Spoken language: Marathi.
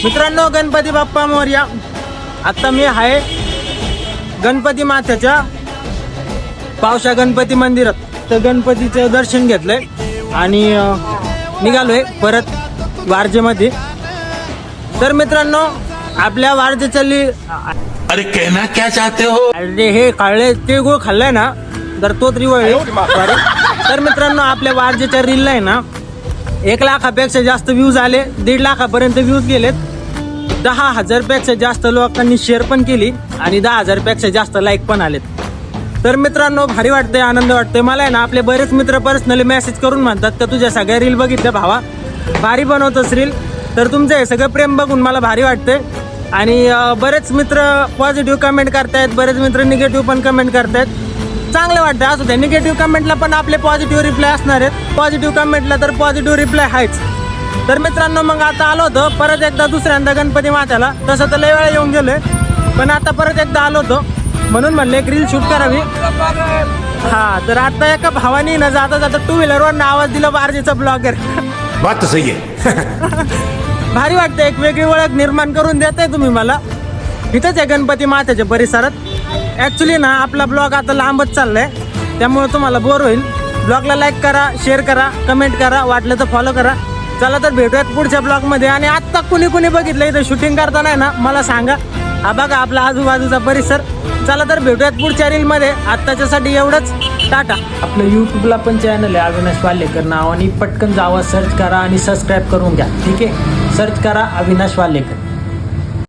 मित्रांनो, गणपती बाप्पा मोरया. आता मी आहे गणपती मातेच्या पावसा गणपती मंदिरात. तर गणपतीचं दर्शन घेतलंय आणि निघालोय परत वारजेमध्ये. तर मित्रांनो, आपल्या वारजेचली अरे कहना क्या चाहते हो? अरे हे खाल्ले ते गुळ खाल्लाय ना, तर तो त्रिवळ. तर मित्रांनो, आपल्या वारजेच्या रीलला आहे ना 1 लाखापेक्षा जास्त व्ह्यूज आले. 1.5 लाखापर्यंत व्ह्यूज गेलेत. 10,000 पेक्षा जास्त लोकांनी शेअर पण केली आणि 10,000 पेक्षा जास्त लाईक पण आलेत. तर मित्रांनो, भारी वाटतंय, आनंद वाटतोय मला आहे ना. आपले बरेच मित्र पर्सनली मेसेज करून म्हणतात का तुझ्या सगळ्या रील बघितल्या भावा, भारी बनवतोस रील. तर तुमचं हे सगळं प्रेम बघून मला भारी वाटतंय. आणि बरेच मित्र पॉझिटिव्ह कमेंट करतायत, बरेच मित्र निगेटिव्ह पण कमेंट करतायत. चांगलं वाटतं असं. त्या निगेटिव्ह कमेंटला पण आपले पॉझिटिव्ह रिप्लाय असणार आहेत. पॉझिटिव्ह कमेंटला तर पॉझिटिव्ह रिप्लाय आहेच. तर मित्रांनो, मग आता आलो होतो परत एकदा दुसऱ्यांदा गणपती मात्याला. तसं तर लय वेळा येऊन गेलोय, पण आता परत एकदा आलो होतो म्हणून म्हणले एक रील शूट करावी. हा, तर आता एका भावानी न जाता जाता 2 व्हीलरवर आवाज दिला वारजेचा ब्लॉगर. बात तो सही है. भारी वाटतं, एक वेगळी ओळख निर्माण करून देताय तुम्ही मला. इथंच आहे गणपती मातेच्या परिसरात. ॲक्च्युली ना आपला ब्लॉग आता लांबच चाललाय, त्यामुळे तुम्हाला बोर होईल. ब्लॉगला लाईक करा, शेअर करा, कमेंट करा, वाटलं तर फॉलो करा. चला तर भेटूयात पुढच्या ब्लॉगमध्ये. आणि आत्ता कुणी बघितलं इथं शूटिंग करताना आहे ना, मला सांगा. हा बघा आपला आजूबाजूचा परिसर. चला तर भेटूयात पुढच्या रीलमध्ये. आत्ताच्यासाठी एवढंच, टाटा. आपलं यूट्यूबला पण चॅनल आहे अविनाश वाल्हेकर नावाने. पटकन जावा, सर्च करा आणि सबस्क्राईब करून घ्या. ठीक आहे, सर्च करा अविनाश वाल्हेकर.